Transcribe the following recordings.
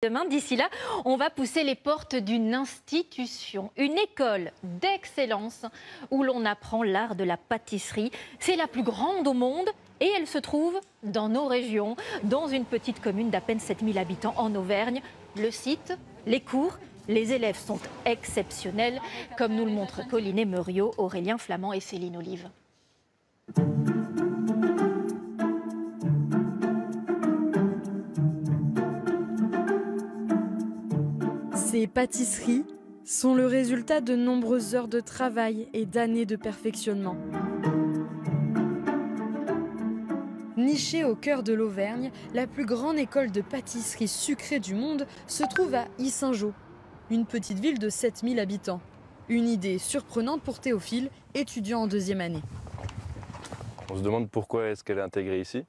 Demain, d'ici là, on va pousser les portes d'une institution, une école d'excellence où l'on apprend l'art de la pâtisserie. C'est la plus grande au monde et elle se trouve dans nos régions, dans une petite commune d'à peine 7000 habitants en Auvergne. Le site, les cours, les élèves sont exceptionnels, comme nous le montrent Colline Muriot, Aurélien Flamand et Céline Olive. Ces pâtisseries sont le résultat de nombreuses heures de travail et d'années de perfectionnement. Nichée au cœur de l'Auvergne, la plus grande école de pâtisserie sucrée du monde se trouve à Yssingeaux, une petite ville de 7000 habitants. Une idée surprenante pour Théophile, étudiant en deuxième année. On se demande pourquoi est-ce qu'elle est intégrée ici,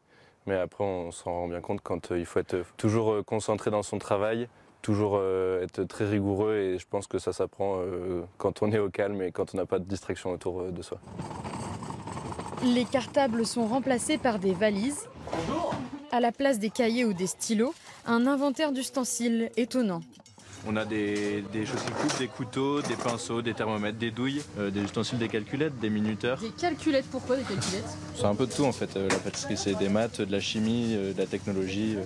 mais après on s'en rend bien compte quand il faut être toujours concentré dans son travail, toujours être très rigoureux, et je pense que ça s'apprend quand on est au calme et quand on n'a pas de distraction autour de soi. Les cartables sont remplacés par des valises. À la place des cahiers ou des stylos, un inventaire d'ustensiles étonnant. On a des choses qui coupent, des couteaux, des pinceaux, des thermomètres, des douilles, des ustensiles, des calculettes, des minuteurs. Des calculettes, pourquoi des calculettes? C'est un peu de tout en fait, la pâtisserie, c'est des maths, de la chimie, de la technologie.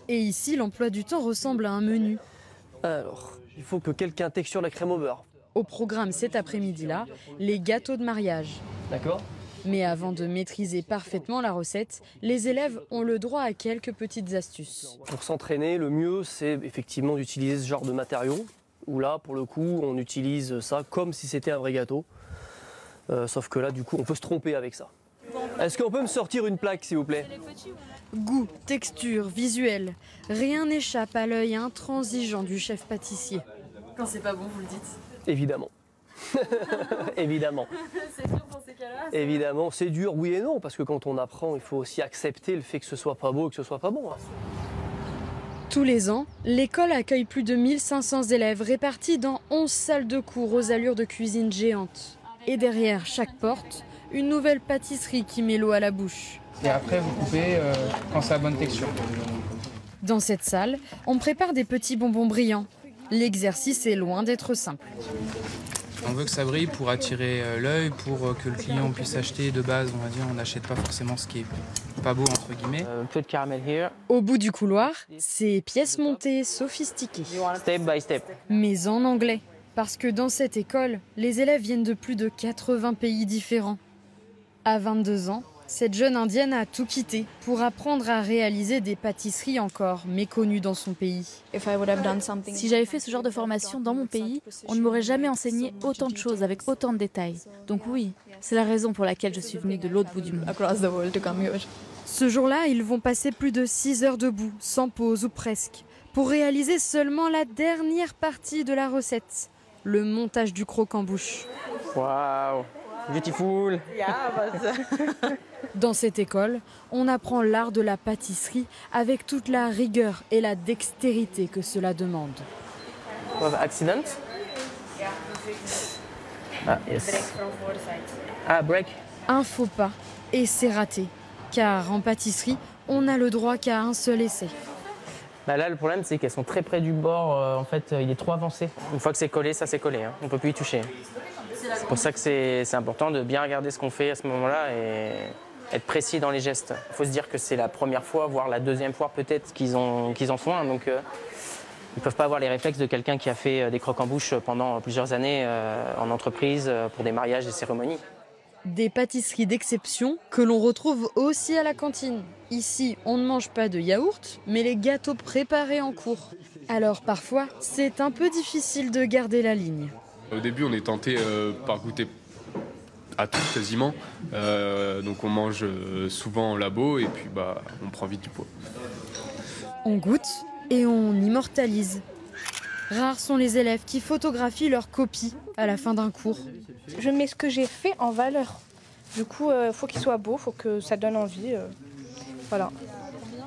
Et ici, l'emploi du temps ressemble à un menu. Alors, il faut que quelqu'un texture la crème au beurre. Au programme cet après-midi-là, les gâteaux de mariage. D'accord? Mais avant de maîtriser parfaitement la recette, les élèves ont le droit à quelques petites astuces. Pour s'entraîner, le mieux, c'est effectivement d'utiliser ce genre de matériaux. Où là, pour le coup, on utilise ça comme si c'était un vrai gâteau. Sauf que là, du coup, on peut se tromper avec ça. Est-ce qu'on peut me sortir une plaque, s'il vous plaît? Goût, texture, visuel, rien n'échappe à l'œil intransigeant du chef pâtissier. Quand c'est pas bon, vous le dites. Évidemment. Évidemment. C'est dur pour ces cas-là. Évidemment, c'est dur, oui et non, parce que quand on apprend, il faut aussi accepter le fait que ce soit pas beau et que ce soit pas bon. Tous les ans, l'école accueille plus de 1500 élèves répartis dans 11 salles de cours aux allures de cuisine géantes. Et derrière chaque porte, une nouvelle pâtisserie qui met l'eau à la bouche. Et après, vous coupez quand c'est la bonne texture. Dans cette salle, on prépare des petits bonbons brillants. L'exercice est loin d'être simple. On veut que ça brille pour attirer l'œil, pour que le client puisse acheter de base. On va dire, on n'achète pas forcément ce qui est pas beau, entre guillemets. Un peu de caramel here. Au bout du couloir, ces pièces montées sophistiquées. Step by step. Mais en anglais, parce que dans cette école, les élèves viennent de plus de 80 pays différents. À 22 ans, cette jeune indienne a tout quitté pour apprendre à réaliser des pâtisseries encore méconnues dans son pays. Si j'avais fait ce genre de formation dans mon pays, on ne m'aurait jamais enseigné autant de choses avec autant de détails. Donc oui, c'est la raison pour laquelle je suis venue de l'autre bout du monde. Ce jour-là, ils vont passer plus de 6 heures debout, sans pause ou presque, pour réaliser seulement la dernière partie de la recette, le montage du croque en bouche. Waouh, beautiful. Dans cette école, on apprend l'art de la pâtisserie avec toute la rigueur et la dextérité que cela demande. Accident? Ah, yes. Ah, break. Un faux pas, et c'est raté. Car en pâtisserie, on n'a le droit qu'à un seul essai. Bah là, le problème, c'est qu'elles sont très près du bord. En fait, il est trop avancé. Une fois que c'est collé, ça c'est collé. Hein. On ne peut plus y toucher. C'est pour ça que c'est important de bien regarder ce qu'on fait à ce moment-là et être précis dans les gestes. Il faut se dire que c'est la première fois, voire la deuxième fois peut-être qu'ils en font un. Donc ils ne peuvent pas avoir les réflexes de quelqu'un qui a fait des croques en bouche pendant plusieurs années en entreprise pour des mariages et cérémonies. Des pâtisseries d'exception que l'on retrouve aussi à la cantine. Ici, on ne mange pas de yaourt, mais les gâteaux préparés en cours. Alors parfois, c'est un peu difficile de garder la ligne. Au début, on est tenté par goûter à tout quasiment. Donc on mange souvent en labo et puis on prend vite du poids. On goûte et on immortalise. Rares sont les élèves qui photographient leurs copies à la fin d'un cours. Je mets ce que j'ai fait en valeur. Du coup, il faut qu'il soit beau, il faut que ça donne envie. Voilà.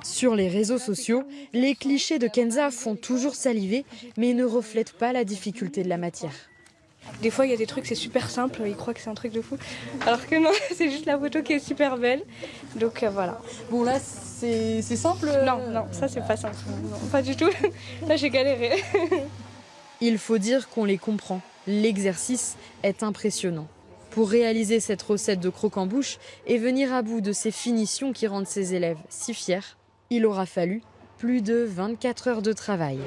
Sur les réseaux sociaux, les clichés de Kenza font toujours saliver, mais ne reflètent pas la difficulté de la matière. Des fois, il y a des trucs, c'est super simple, ils croient que c'est un truc de fou. Alors que non, c'est juste la photo qui est super belle. Donc voilà. Bon, là, c'est simple Non, ça, c'est pas simple. Non, pas du tout. Là, j'ai galéré. Il faut dire qu'on les comprend. L'exercice est impressionnant. Pour réaliser cette recette de croque-en-bouche et venir à bout de ces finitions qui rendent ses élèves si fiers, il aura fallu plus de 24 heures de travail.